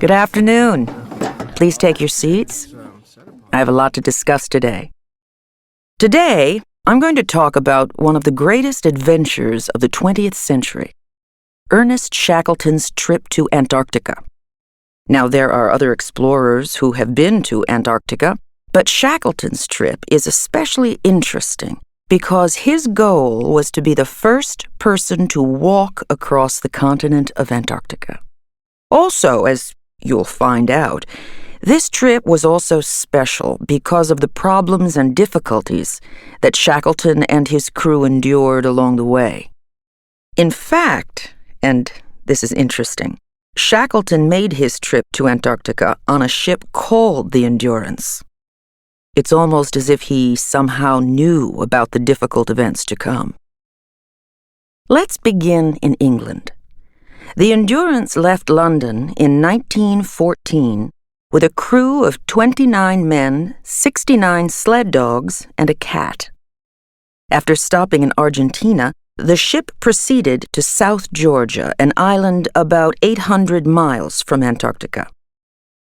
Good afternoon. Please take your seats. I have a lot to discuss today. Today, I'm going to talk about one of the greatest adventures of the 20th century, Ernest Shackleton's trip to Antarctica. Now, there are other explorers who have been to Antarctica, but Shackleton's trip is especially interesting because his goal was to be the first person to walk across the continent of Antarctica. Also, as you'll find out, this trip was also special because of the problems and difficulties that Shackleton and his crew endured along the way. In fact, and this is interesting, Shackleton made his trip to Antarctica on a ship called the Endurance. It's almost as if he somehow knew about the difficult events to come. Let's begin in England. The Endurance left London in 1914 with a crew of 29 men, 69 sled dogs, and a cat. After stopping in Argentina, the ship proceeded to South Georgia, an island about 800 miles from Antarctica.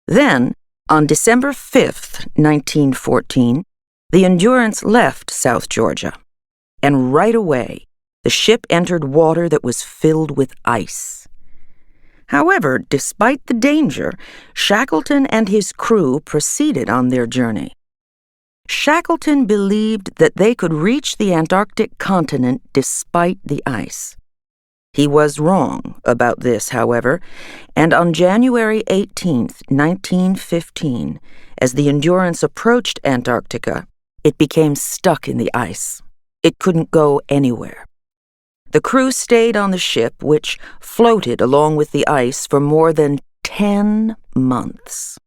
Then, on December 5th, 1914, the Endurance left South Georgia, and right away, the ship entered water that was filled with ice. However, despite the danger, Shackleton and his crew proceeded on their journey. Shackleton believed that they could reach the Antarctic continent despite the ice. He was wrong about this, however, and on January 18, 1915, as the Endurance approached Antarctica, it became stuck in the ice. It couldn't go anywhere. The crew stayed on the ship, which floated along with the ice for more than 10 months.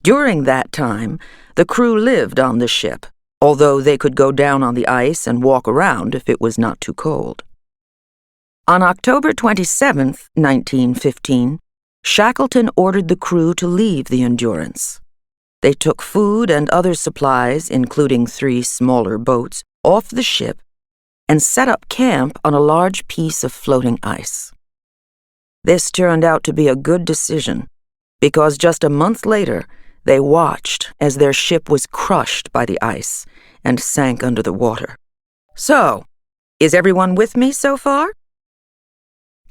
During that time, the crew lived on the ship, although they could go down on the ice and walk around if it was not too cold. On October 27, 1915, Shackleton ordered the crew to leave the Endurance. They took food and other supplies, including 3 smaller boats, off the ship and set up camp on a large piece of floating ice. This turned out to be a good decision, because just a month later, they watched as their ship was crushed by the ice and sank under the water. So, is everyone with me so far?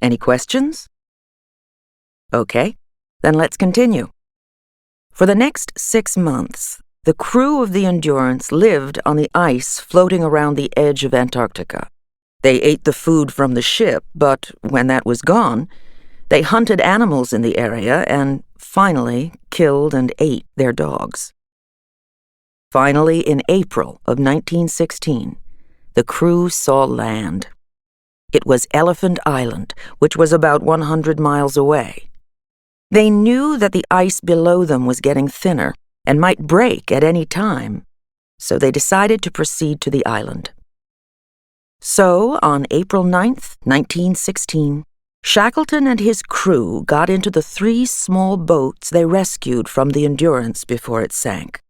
Any questions? Okay, then let's continue. For the next 6 months, the crew of the Endurance lived on the ice floating around the edge of Antarctica. They ate the food from the ship, but when that was gone, they hunted animals in the area and finally killed and ate their dogs. Finally, in April of 1916, the crew saw land. It was Elephant Island, which was about 100 miles away. They knew that the ice below them was getting thinner and might break at any time, so they decided to proceed to the island. So, on April 9th, 1916, Shackleton and his crew got into the 3 small boats they rescued from the Endurance before it sank.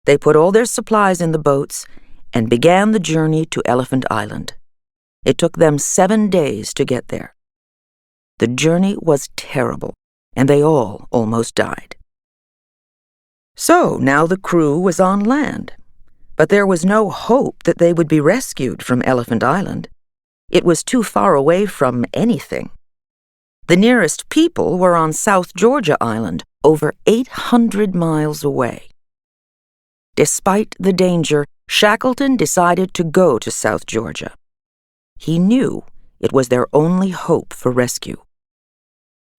They put all their supplies in the boats and began the journey to Elephant Island. It took them 7 days to get there. The journey was terrible, and they all almost died. So now the crew was on land, but there was no hope that they would be rescued from Elephant Island. It was too far away from anything. The nearest people were on South Georgia Island, over 800 miles away. Despite the danger, Shackleton decided to go to South Georgia. He knew it was their only hope for rescue.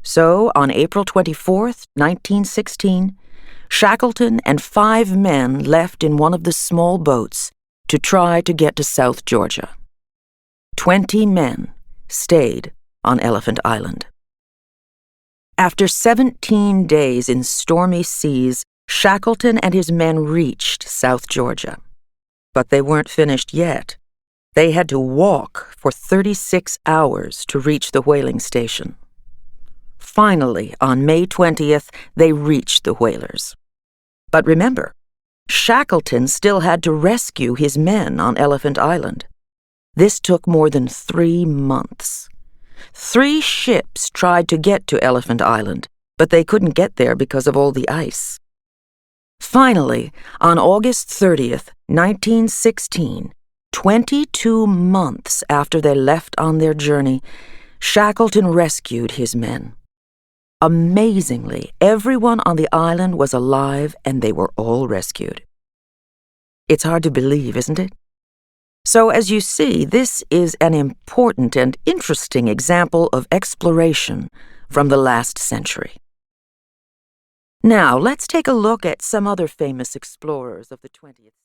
So, on April 24th, 1916, Shackleton and 5 men left in one of the small boats to try to get to South Georgia. 20 men stayed on Elephant Island. After 17 days in stormy seas, Shackleton and his men reached South Georgia. But they weren't finished yet. They had to walk for 36 hours to reach the whaling station. Finally, on May 20th, they reached the whalers. But remember, Shackleton still had to rescue his men on Elephant Island. This took more than 3 months. 3 ships tried to get to Elephant Island, but they couldn't get there because of all the ice. Finally, on August 30th, 1916, 22 months after they left on their journey, Shackleton rescued his men. Amazingly, everyone on the island was alive and they were all rescued. It's hard to believe, isn't it? So, as you see, this is an important and interesting example of exploration from the last century. Now, let's take a look at some other famous explorers of the 20th century.